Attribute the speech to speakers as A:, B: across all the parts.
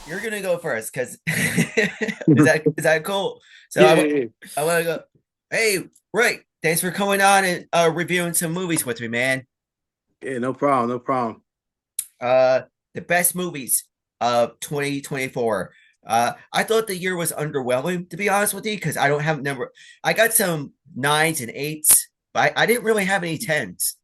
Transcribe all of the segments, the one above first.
A: you're gonna go first because is that cool? So
B: Yeah, yeah,
A: I want to go. Hey, Rick, thanks for coming on and reviewing some movies with me, man.
B: yeah. No problem, no problem.
A: Uh, the best movies of 2024. I thought the year was underwhelming, to be honest with you, because I don't have number. I got some nines and eights, but I didn't really have any tens.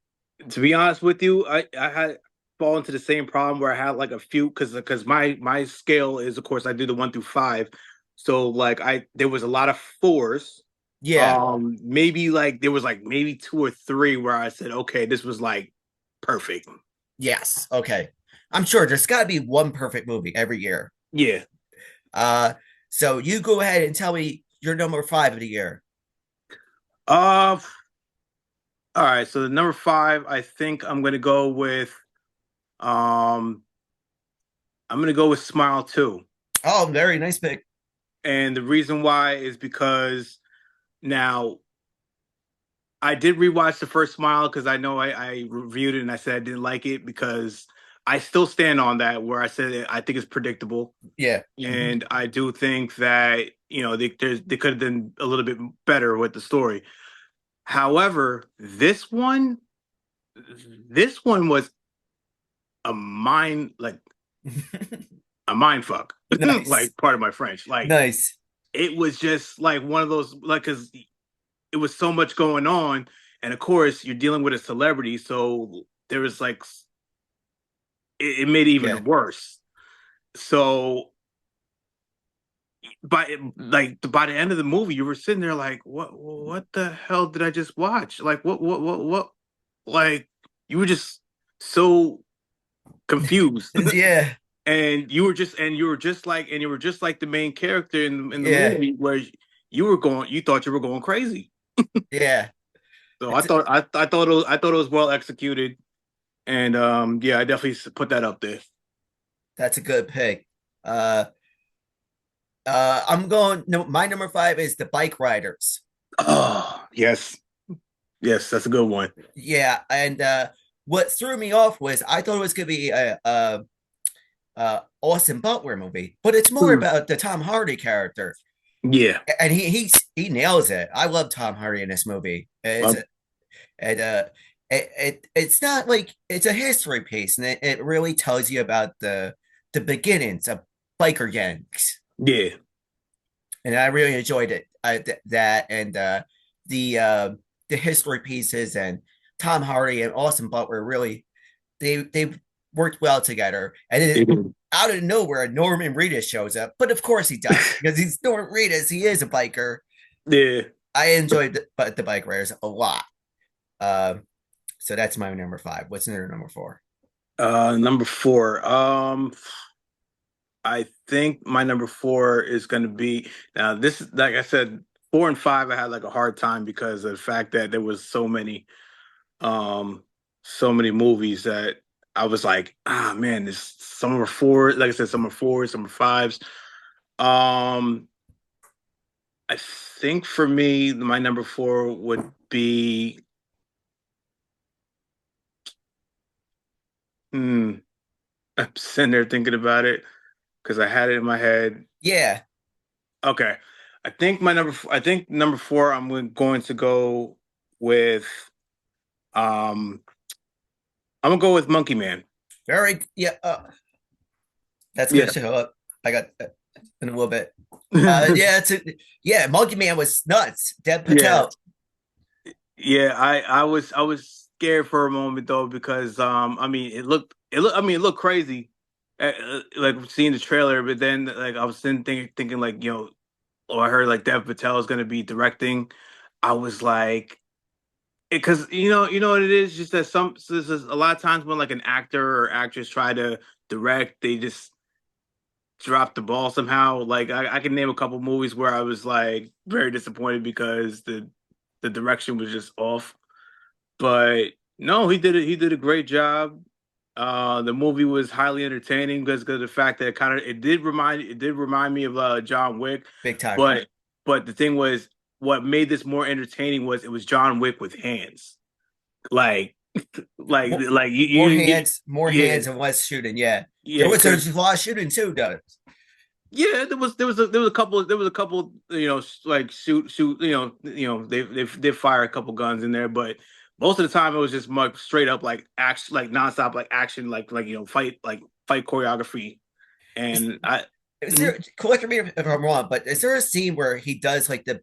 B: To be honest with you, I had fallen into the same problem where I had like a few because my scale is of course I do the 1 through 5, so like I there was a lot of fours.
A: Yeah.
B: Maybe like there was like maybe two or three where I said, okay, this was like perfect.
A: Yes. Okay. I'm sure there's got to be one perfect movie every year.
B: Yeah.
A: Uh, so you go ahead and tell me your number five of the year.
B: Uh, all right. So the number five, I think I'm gonna go with um, I'm gonna go with Smile 2.
A: Oh, very nice pick.
B: And the reason why is because now I did rewatch the first Smile because I know I reviewed it and I said I didn't like it because I still stand on that where I said I think it's predictable.
A: Yeah.
B: And I do think that, they could have done a little bit better with the story. However, this one was a a mind fuck.
A: Nice.
B: Like part of my French. Like
A: Nice.
B: it was just like one of those like because it was so much going on, and of course you're dealing with a celebrity, so there was like it made it
A: Yeah.
B: even worse. So by the end of the movie, you were sitting there like, what the hell did I just watch? Like what? Like you were just so confused.
A: Yeah.
B: And you were just like the main character in the
A: Yeah.
B: movie where you thought you were going crazy.
A: Yeah.
B: So I
A: It's
B: thought I thought it was well executed, and yeah, I definitely put that up there.
A: that's a good pick. Uh I'm going no my number five is the bike riders.
B: Oh yes, yes, that's a good one.
A: Yeah, and what threw me off was I thought it was gonna be a Austin Butler movie, but it's more
B: Mm.
A: about the Tom Hardy character.
B: Yeah,
A: And he nails it. I love Tom Hardy in this movie.
B: uh,
A: And it's not like it's a history piece, and it really tells you about the beginnings of biker gangs,
B: yeah,
A: and I really enjoyed it. That and the uh, the history pieces and Tom Hardy and Austin Butler really they worked well together, and then
B: yeah,
A: out of nowhere Norman Reedus shows up, but of course he does because he's Norman Reedus. He is a biker.
B: yeah.
A: I enjoyed the bike riders a lot. Um, so that's my number five. What's your number four?
B: Number four. I think my number four is going to be now. This is like I said, 4 and 5. I had like a hard time because of the fact that there was um, so many movies that I was like, ah, man, this some are four. Like I said, some are fours, some are fives. Um, I think for me, my number four would be. Hmm, I'm sitting there thinking about it because I had it in my head.
A: Yeah,
B: Okay. I think number four, going to go with, um, I'm gonna go with Monkey Man.
A: very yeah. That's gonna
B: Yeah.
A: show up. I got in a little bit. Yeah, yeah. Monkey Man was nuts. Dev
B: Yeah.
A: Patel.
B: Yeah. I was scared for a moment though because I mean it looked crazy, like seeing the trailer, but then like I was thinking like oh, I heard like Dev Patel is gonna be directing. I was like, because you know what it is, just that there's a lot of times when like an actor or actress try to direct, they just drop the ball somehow. Like I can name a couple movies where I was like very disappointed because the direction was just off. But no, he did a great job. The movie was highly entertaining because of the fact that it did remind me of John Wick,
A: Big time.
B: but the thing was, what made this more entertaining was it was John Wick with hands. Like like you
A: More
B: didn't get.
A: hands, more
B: Yeah,
A: hands and less shooting. Yeah, there
B: yeah,
A: was
B: because
A: a lot of shooting too, though.
B: Yeah, there was a couple, like shoot, they fire a couple guns in there, but most of the time it was just much straight up like action, like nonstop like action, fight choreography.
A: Is,
B: And I
A: is
B: Mhm.
A: there, correct me if I'm wrong, but is there a scene where he does like the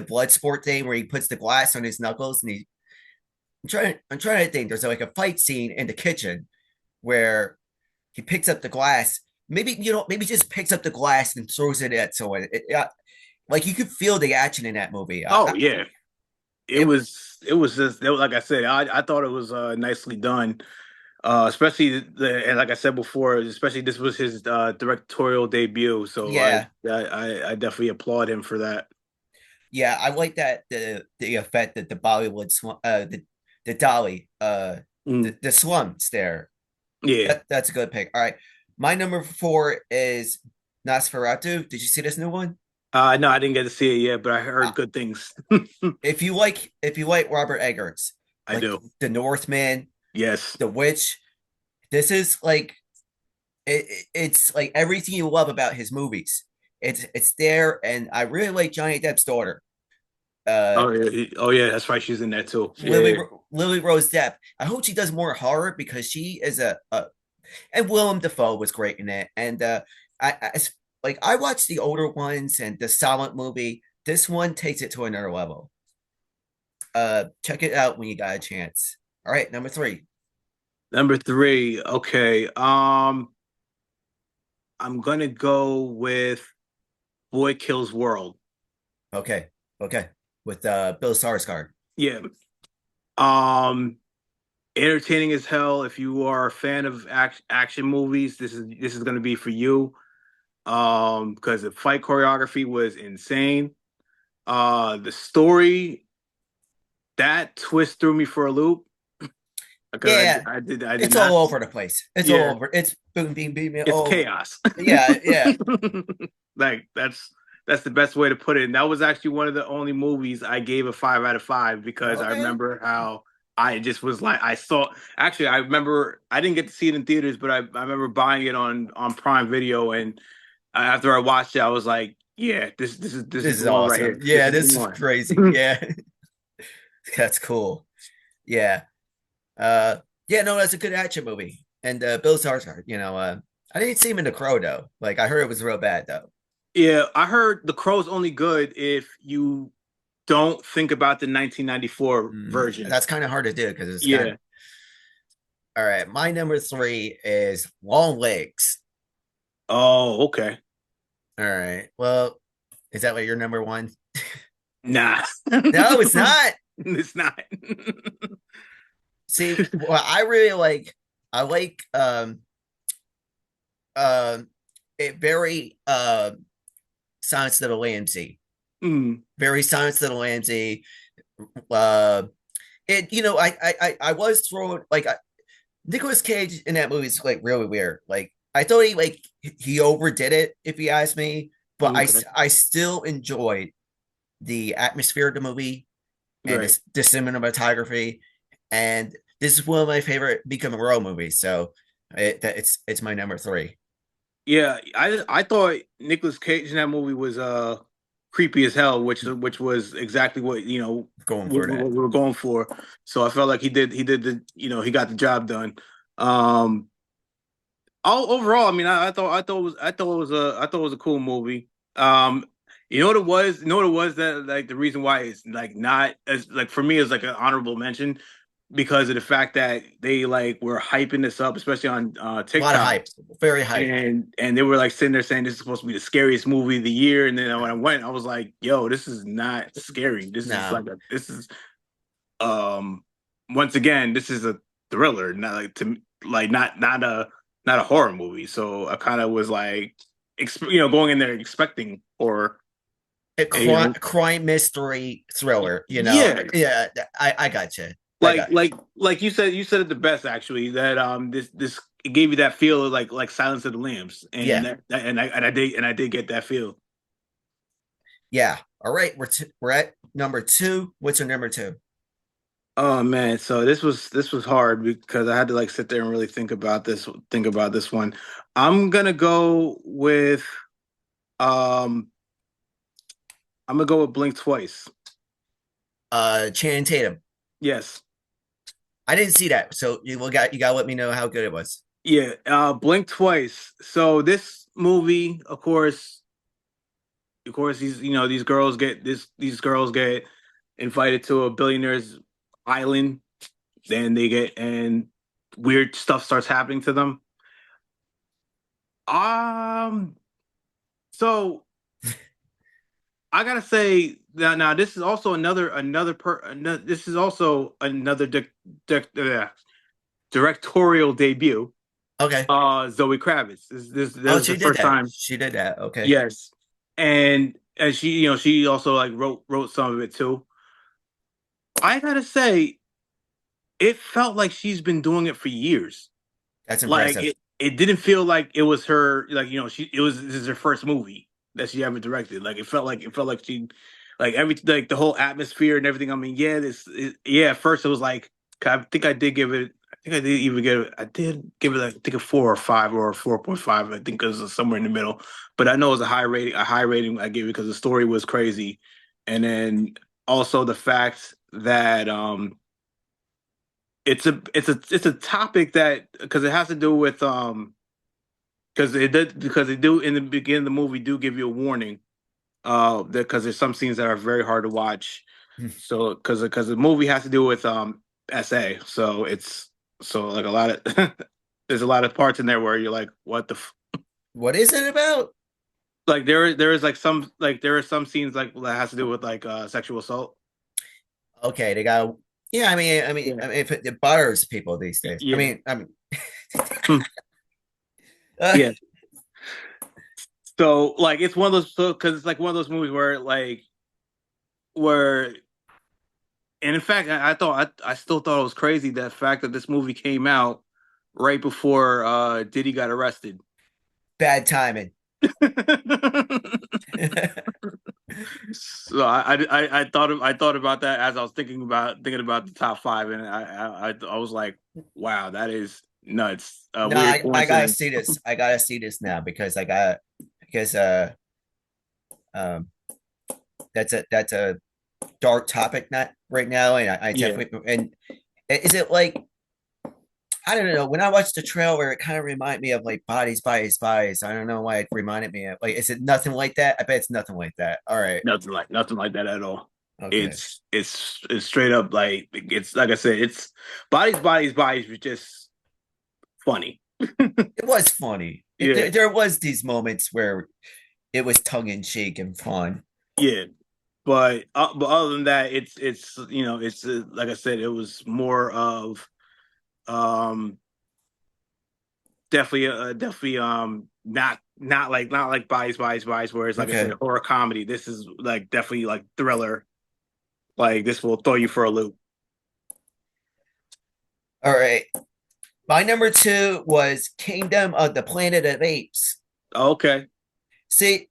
A: blood sport thing where he puts the glass on his knuckles and I'm trying to think. There's like a fight scene in the kitchen where he picks up the glass. Maybe just picks up the glass and throws it at someone. Like you could feel the action in that movie.
B: Oh yeah, it
A: It,
B: was it was just like I said, I thought it was nicely done. Especially and like I said before, especially this was his directorial debut, so
A: yeah,
B: I definitely applaud him for that.
A: yeah, I like that the effect that the Bollywood the dolly
B: Mm,
A: the slums there.
B: yeah.
A: That's a good pick. All right, my number four is Nosferatu. Did you see this new one?
B: No, I didn't get to see it yet, but I
A: Uh,
B: heard good things.
A: if you like Robert Eggers,
B: I
A: like
B: do.
A: The Northman,
B: Yes.
A: The Witch, this is like it's like everything you love about his movies. It's there, and I really like Johnny Depp's daughter, uh,
B: Oh yeah. Oh yeah, that's right. She's in there too.
A: Lily
B: Yeah.
A: Lily Rose Depp. I hope she does more horror because she is a and Willem Dafoe was great in it. And like I watched the older ones and the Silent movie. This one takes it to another level. Check it out when you got a chance. All right, number three.
B: Number three. Okay. I'm gonna go with Boy Kills World.
A: Okay, okay, with Bill Skarsgård.
B: Yeah. Um, Entertaining as hell. If you are a fan of action movies, this is gonna be for you. Because the fight choreography was insane. The story, that twist threw me for a loop because
A: Yeah,
B: I did
A: it's
B: not.
A: all over the place. It's all
B: Yeah,
A: over. It's boom, beam, beam, beam,
B: it's
A: all over.
B: chaos.
A: Yeah, yeah.
B: Like that's the best way to put it. And that was actually one of the only movies I gave a 5 out of 5 because I
A: Okay.
B: remember how I just was like I saw. Actually, I remember I didn't get to see it in theaters, but I remember buying it on Prime Video, and after I watched it, I was like, yeah, this is
A: This is
B: the one right
A: awesome.
B: here. This
A: Yeah,
B: is the
A: this is
B: one.
A: crazy. Yeah, that's cool. Yeah. Uh, yeah, no, that's a good action movie. And Bill Skarsgård, I didn't see him in The Crow though. Like I heard it was real bad though.
B: Yeah, I heard The Crow's only good if you don't think about the 1994 version.
A: That's kind of hard to do because it's kind of
B: Yeah.
A: all right. My number three is Long Legs.
B: Oh, okay.
A: All right. Well, is that what your number one?
B: Nah.
A: No, it's not.
B: It's not.
A: See, well, I really like. I like um it very Silence of the Lambsy.
B: Mm,
A: Very Silence of the Lambsy. Uh, I was thrown like Nicolas Cage in that movie is like really weird. Like I thought he overdid it, if you ask me, but
B: okay.
A: I still enjoyed the atmosphere of the movie and
B: Right.
A: the cinematography, and this is one of my favorite Mika Moreau movies. So it's my number three.
B: Yeah, I thought Nicolas Cage in that movie was creepy as hell, which was exactly what
A: Going for
B: what
A: that.
B: we were going for. So I felt like he did the he got the job done. Um, all overall, I mean, I thought it was a cool movie. You know what it was? You know what it was that like the reason why it's like not as like for me is like an honorable mention because of the fact that they like were hyping this up, especially on
A: A lot of
B: TikTok,
A: hype, very hype.
B: and they were like sitting there saying this is supposed to be the scariest movie of the year, and then when I went, I was like, yo, this is not scary.
A: No,
B: This is um once again, this is a thriller, not like to like not a horror movie. So I kind of was like, going in there expecting horror.
A: a
B: And, you know,
A: crime mystery thriller.
B: yeah,
A: Yeah, I got you. I
B: like
A: got
B: like like you said it the best actually. That this it gave you that feel of like Silence of the Lambs, and
A: yeah,
B: and I did get that feel.
A: yeah. All right, we're at number two. What's your number two?
B: Oh man, so this was hard because I had to like sit there and really think about this one. I'm gonna go with Um, I'm gonna go with Blink Twice.
A: Channing Tatum.
B: Yes.
A: I didn't see that, so you gotta let me know how good it was.
B: Yeah, Blink Twice. So this movie, of course, these girls get invited to a billionaire's island. Then they get and weird stuff starts happening to them. Um, so I gotta say that now this is also this is also another directorial debut.
A: Okay.
B: Zoe Kravitz. This
A: Oh,
B: is the
A: she did
B: first
A: that.
B: time.
A: She did that. Okay.
B: Yes, and she she also like wrote some of it too. I gotta say, it felt like she's been doing it for years.
A: That's
B: Like
A: impressive.
B: it didn't feel like it was her. Like this is her first movie that she ever directed. Like it felt like she like everything like the whole atmosphere and everything. I mean, yeah. At first, it was like I think I did give it. I think I did even give it. I did give it like I think a 4 or 5 or a 4.5. I think it was somewhere in the middle. But I know it was a high rating. A high rating I gave it because the story was crazy, and then also the fact that it's a topic that because it has to do with because they do in the beginning of the movie do give you a warning because there's some scenes that are very hard to watch. So because the movie has to do with SA, so it's so like a lot of there's a lot of parts in there where you're like, what the
A: What is it about?
B: like there is like some like there are some scenes like that has to do with like sexual assault.
A: Okay, they got. Yeah,
B: Yeah.
A: if it bothers people these days.
B: Yeah.
A: I mean,
B: Hmm.
A: uh,
B: Yeah. So like it's one of those because it's like one of those movies where where and in fact I still thought it was crazy that fact that this movie came out right before Diddy got arrested.
A: bad timing.
B: So I thought about that as I was thinking about the top five, and I was like, wow, that is nuts. A
A: No,
B: weird
A: I gotta see
B: coincidence.
A: this. I gotta see this now because because um that's a dark topic not right now, and I
B: Yeah.
A: definitely and is it like I don't know. When I watched the trailer, it kind of reminded me of like Bodies, Bodies, Bodies. I don't know why it reminded me of like. Is it nothing like that? I bet it's nothing like that. All right.
B: Nothing like that at all.
A: Okay.
B: It's straight up like it's like I said, it's bodies was just funny.
A: It was funny.
B: Yeah,
A: There was these moments where it was tongue in cheek and fun.
B: yeah. But other than that, it's it's like I said, it was more of um definitely not like Bies where it's like I said
A: Okay.
B: horror comedy. This is like definitely like thriller. Like this will throw you for a loop.
A: All right. My number two was Kingdom of the Planet of Apes.
B: Okay.
A: See,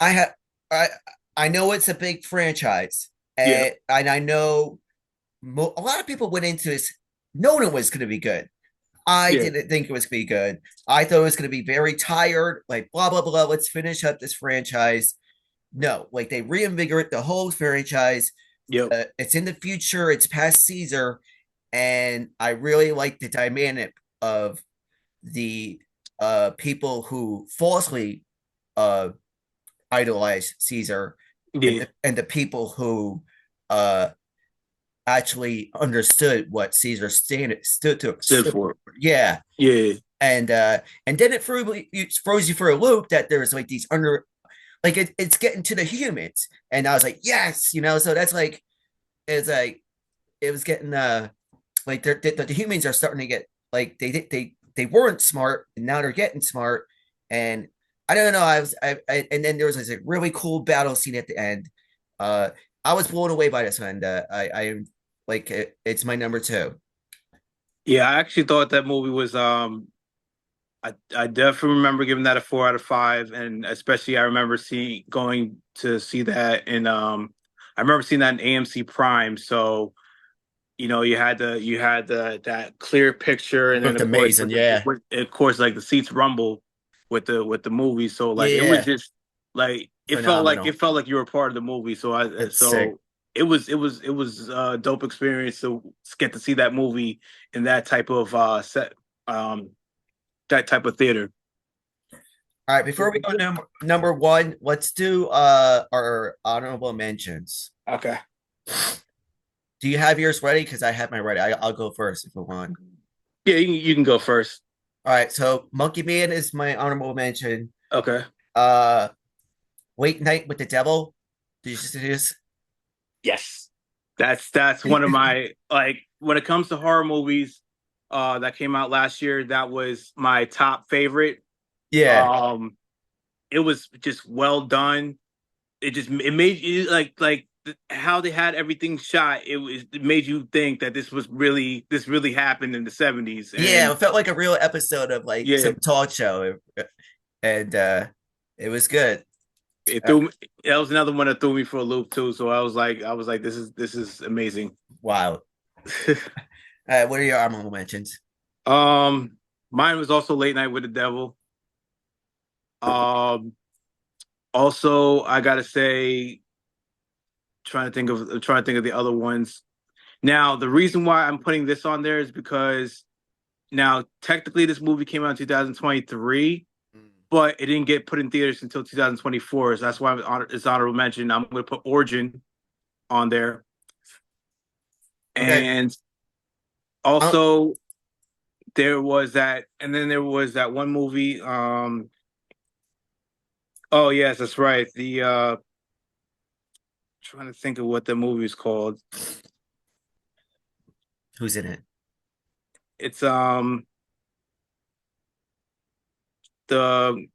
A: I have I I know it's a big franchise,
B: Yeah.
A: and I know a lot of people went into this knowing it was going to be good. I
B: Yeah.
A: didn't think it was going to be good. I thought it was going to be very tired, like blah blah blah. Let's finish up this franchise. No, like they reinvigorate the whole franchise.
B: Yep.
A: It's in the future. It's past Caesar, and I really like the dynamic of the people who falsely uh, idolize Caesar,
B: Yeah.
A: and the people who uh, actually understood what Caesar
B: Stood for it.
A: yeah,
B: Yeah.
A: and then it throws you for a loop that there's like these under like it's getting to the humans, and I was like yes, so that's like it's like it was getting like the humans are starting to get like they weren't smart and now they're getting smart, and I don't know and then there was this like, really cool battle scene at the end. uh I was blown away by this one. I like it's my number two.
B: Yeah, I actually thought that movie was I definitely remember giving that a 4 out of 5, and especially I remember seeing going to see that in I remember seeing that in AMC Prime. So you had the that clear picture,
A: It
B: and then
A: looked amazing, yeah.
B: of course like the seats rumble with the movie. So like it was
A: Yeah,
B: just like
A: phenomenal.
B: it felt like you were part of the movie. So
A: It's sick.
B: it was a dope experience to get to see that movie in that type of set um that type of theater.
A: All right, before we go number one, let's do our honorable mentions.
B: Okay.
A: Do you have yours ready? Because I have my ready. I'll go first if you want.
B: Yeah, you can go first.
A: All right, so Monkey Man is my honorable mention.
B: Okay.
A: Uh, Wait Night with the Devil. Did you see this?
B: Yes. That's one of my like when it comes to horror movies that came out last year, that was my top favorite.
A: Yeah,
B: Um it was just well done. It made you how they had everything shot. It made you think that this really happened in the 70s.
A: yeah.
B: And
A: It felt like a real episode of like
B: yeah,
A: some talk show, and it was good.
B: it
A: Uh,
B: threw me, that was another one that threw me for a loop too. So I was like, this is amazing.
A: wow. What are your honorable mentions?
B: um, Mine was also Late Night with the Devil. Um, Also I gotta say, trying to think of the other ones. Now, the reason why I'm putting this on there is because now technically this movie came out in 2023, but it didn't get put in theaters until 2024. So that's why it's honorable mention. I'm going to put Origin on there,
A: Okay.
B: and
A: Um,
B: also there was that, and then there was that one movie. Oh yes, that's right. The trying to think of what the movie is called.
A: who's in it?
B: It's the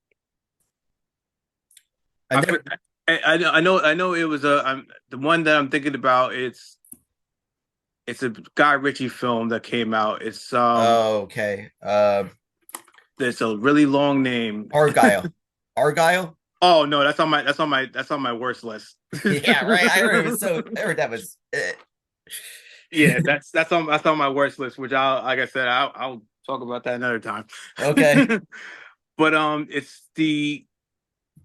A: I
B: I,
A: never.
B: I know it was the one that I'm thinking about. It's a Guy Ritchie film that came out.
A: Oh, okay.
B: It's a really long name.
A: Argyle. Argyle.
B: Oh no, that's on my worst list.
A: Yeah, right. I heard it was so. I heard that was.
B: Yeah, that's on my worst list. Which I'll like I said I'll talk about that another time.
A: Okay.
B: But it's the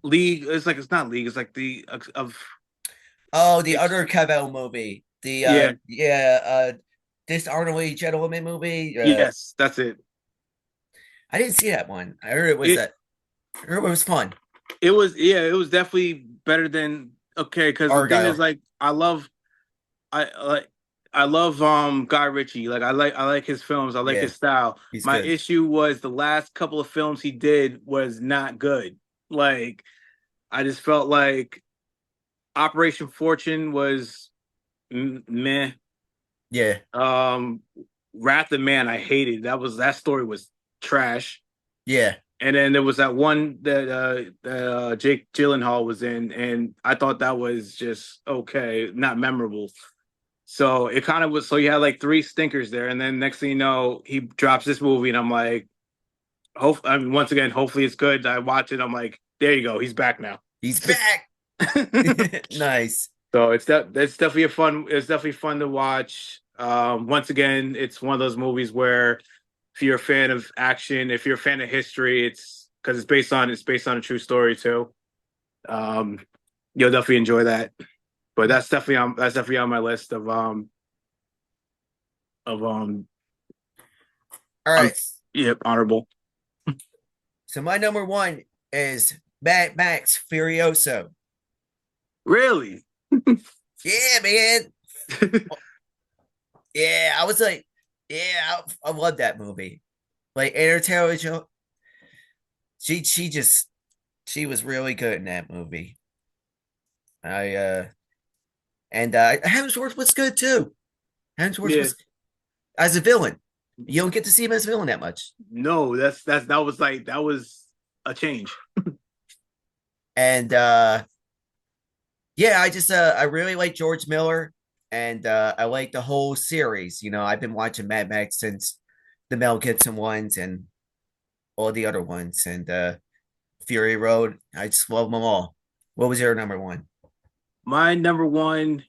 B: League. It's like it's not League. It's like the of
A: Oh, the
B: it's
A: other Cavill movie. The
B: yeah
A: yeah, Dishonorably Gentleman movie.
B: yes, that's it.
A: I didn't see that one. I heard it was
B: It
A: that. I heard it was fun.
B: it was yeah it was definitely better than okay because the thing is
A: Argyle.
B: like I like I love Guy Ritchie. Like I like his films. I like
A: Yeah,
B: his style.
A: he's
B: My
A: good.
B: issue was the last couple of films he did was not good. Like I just felt like Operation Fortune was meh.
A: Yeah,
B: Um Wrath of Man I hated. That story was trash.
A: yeah,
B: And then there was that one that Jake Gyllenhaal was in, and I thought that was just okay, not memorable. So it kind of was. So you had like three stinkers there, and then next thing you know, he drops this movie, and I'm like, hope. I mean, once again, hopefully it's good. I watch it. I'm like, there you go, he's back now.
A: he's back. Nice.
B: So it's definitely a fun. It's definitely fun to watch. Once again, it's one of those movies where if you're a fan of action, if you're a fan of history, it's because it's based on a true story too. Um, you'll definitely enjoy that. But that's definitely on my list of
A: All
B: I'm
A: right.
B: yep honorable.
A: So my number one is Mad Max Furioso.
B: Really?
A: Yeah, man. Yeah, I was like, yeah, I love that movie. Like Anna Taylor-Joy, she just she was really good in that movie. I and Hemsworth was good too. Hemsworth
B: Yeah.
A: was as a villain. You don't get to see him as a villain that much.
B: No, that was a change.
A: And yeah, I just I really like George Miller and I like the whole series. You know, I've been watching Mad Max since the Mel Gibson ones and all the other ones and Fury Road. I just love them all. What was your number one?
B: My number one,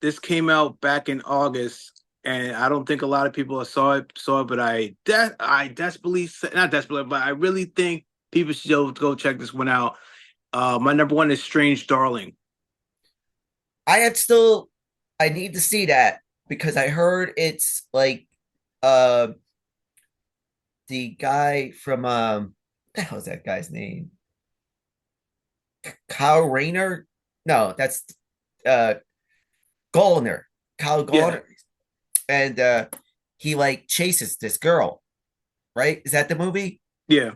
B: this came out back in August, and I don't think a lot of people saw it, but I desperately, not desperately, but I really think People should go check this one out. My number one is Strange Darling.
A: I had still I need to see that because I heard it's like uh the guy from what the hell's that guy's name? Kyle Rayner? No, that's uh Gallner. Kyle
B: Yeah,
A: Gallner. And he like chases this girl, right? Is that the movie?
B: yeah.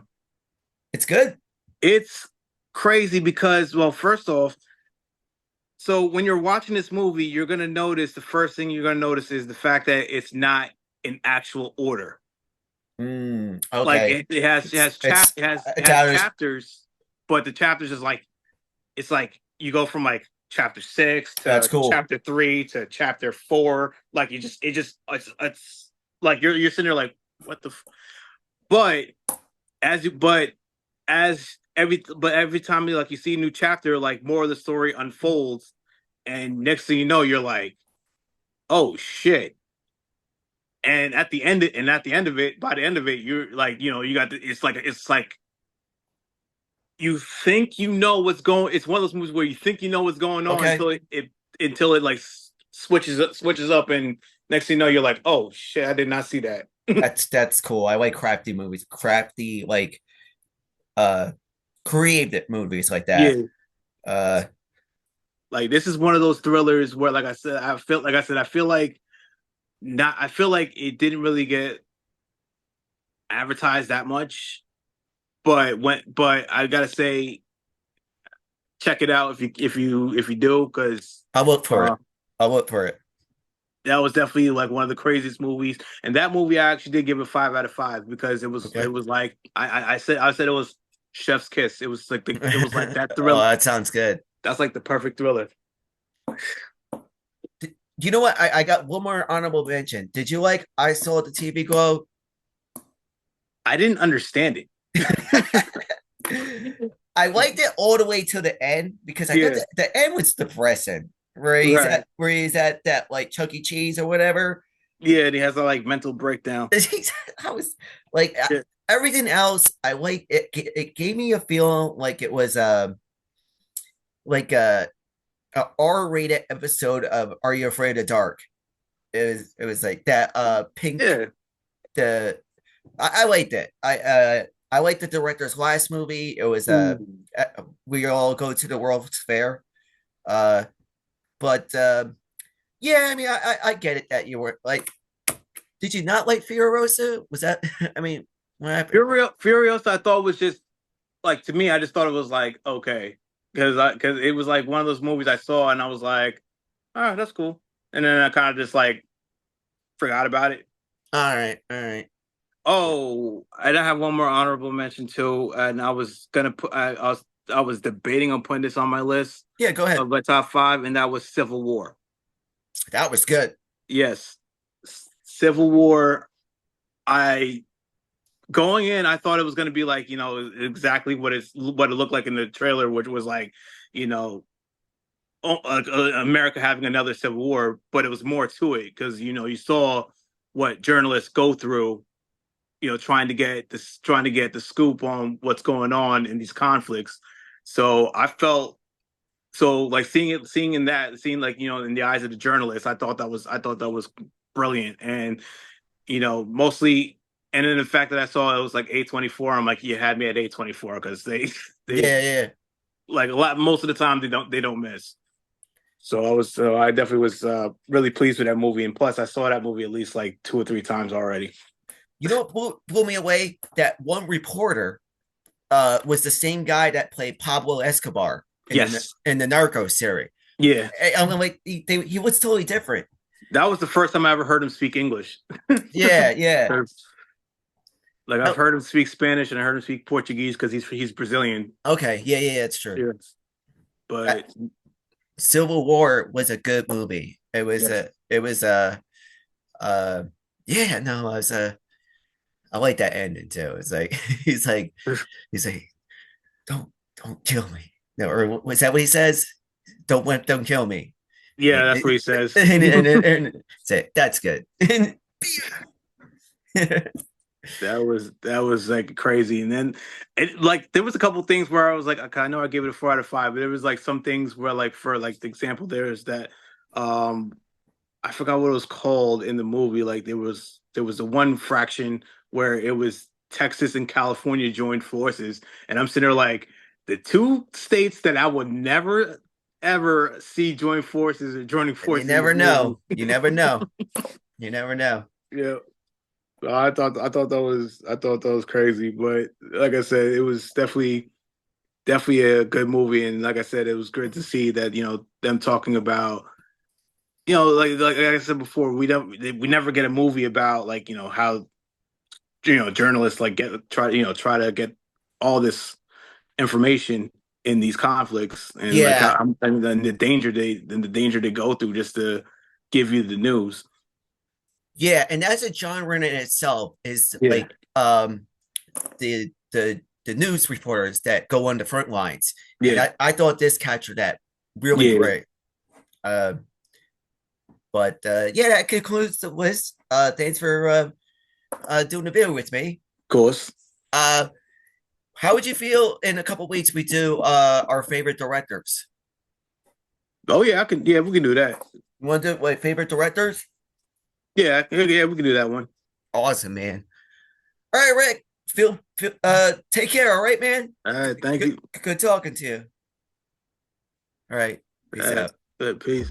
A: It's good.
B: It's crazy because, well, first off, so when you're watching this movie, you're gonna notice the first thing you're gonna notice is the fact that it's not in actual order. Like
A: Okay.
B: it
A: It's
B: has
A: out of
B: chapters, but the chapters is like it's like you go from like chapter 6
A: that's
B: to
A: cool.
B: chapter 3 to chapter 4. Like it's like you're sitting there like what the. But every time you like you see a new chapter, like more of the story unfolds, and next thing you know, you're like, oh shit. And at the end of it, by the end of it, you're like, you got it's like you think you know what's going. It's one of those movies where you think you know what's going on
A: Okay.
B: until it like switches up, and next thing you know, you're like, oh shit, I did not see that.
A: That's cool. I like crafty movies. Crafty like uh creative movies like that.
B: Yeah,
A: Uh
B: like this is one of those thrillers where, like I said, I feel like not. I feel like it didn't really get advertised that much, but I gotta say, check it out if you do, because
A: I'll look for
B: uh,
A: it. I'll look for it.
B: that was definitely like one of the craziest movies. And that movie, I actually did give it 5 out of 5 because it
A: Okay.
B: was like I said it was Chef's Kiss. It was like it was like that
A: Oh,
B: thrill.
A: that sounds good.
B: That's like the perfect thriller.
A: You know what? I got one more honorable mention. Did you like I Saw the TV Glow?
B: I didn't understand it.
A: I liked it all the way to the end because I thought
B: Yeah,
A: the end was depressing.
B: right.
A: Where he's at that like Chuck E. Cheese or whatever.
B: Yeah, and he has a like mental breakdown.
A: I was like
B: Yeah.
A: everything else. I like it. It gave me a feeling like it was like a R-rated episode of Are You Afraid of the Dark? It was like that pink
B: Yeah.
A: the I liked it. I liked the director's last movie. It was
B: Ooh.
A: we all go to the World's Fair. Uh but yeah, I mean I get it that you were like did you not like Furiosa? Was that I mean what happened?
B: Furiosa, I thought was just like, to me, I just thought it was like okay, because it was like one of those movies I saw and I was like, all right, that's cool, and then I kind of just like forgot about it.
A: All right, all right.
B: Oh, and I have one more honorable mention too, and I was gonna put I was debating on putting this on my list
A: Yeah, go ahead.
B: of my top 5, and that was Civil War.
A: That was good.
B: Yes, Civil War. I Going in, I thought it was going to be like, exactly what it looked like in the trailer, which was like, you know, America having another civil war, but it was more to it because you saw what journalists go through, trying to get the scoop on what's going on in these conflicts. So I felt like seeing like in the eyes of the journalists, I thought that was brilliant, and mostly. And then the fact that I saw it was like A24, I'm like, you had me at A24 because they
A: Yeah, yeah.
B: like a lot. Most of the time they don't miss. So I definitely was really pleased with that movie, and plus I saw that movie at least like 2 or 3 times already.
A: You know what blew me away? That one reporter was the same guy that played Pablo Escobar
B: Yes,
A: in the Narcos series.
B: yeah,
A: I'm like he was totally different.
B: that was the first time I ever heard him speak English.
A: Yeah, yeah.
B: Like I've
A: Oh,
B: heard him speak Spanish and I heard him speak Portuguese because he's Brazilian.
A: okay, yeah, yeah, it's true.
B: Yes,
A: Uh,
B: but
A: Civil War was a good movie.
B: yes,
A: It was uh yeah, no, I was I like that ending too. It's like he's like don't kill me. No, or was that what he says? Don't kill me.
B: yeah, that's what he says.
A: And say that's good.
B: That was like crazy. And then it like there was a couple things where I was like, okay, I know I gave it a 4 out of 5, but there was like some things where like for like the example there is that um I forgot what it was called in the movie. Like there was the one fraction where it was Texas and California joined forces, and I'm sitting there like the two states that I would never ever see join forces or joining
A: And you
B: forces in
A: never
B: this movie.
A: know. You never know. You never know.
B: Yeah. I thought that was crazy, but like I said, it was definitely a good movie, and like I said, it was great to see that them talking about like I said before, we never get a movie about like how journalists like try to get all this information in these conflicts and like
A: Yeah.
B: how and then the danger they go through just to give you the news.
A: Yeah. And that's a genre in itself is
B: Yeah,
A: like the news reporters that go on the front lines. And
B: yeah,
A: I thought this captured that really
B: yeah. Of
A: great. Uh but yeah, that concludes the list. Thanks for doing the video with me.
B: course.
A: Uh how would you feel in a couple weeks we do our favorite directors?
B: Oh yeah, I can. Yeah, we can do that.
A: You want to do like favorite directors?
B: Yeah, we can do that one.
A: Awesome, man. All right, Rick. Take care, all right, man.
B: All right, thank
A: Good
B: you.
A: good talking to you. All right. Peace
B: All right,
A: out.
B: peace.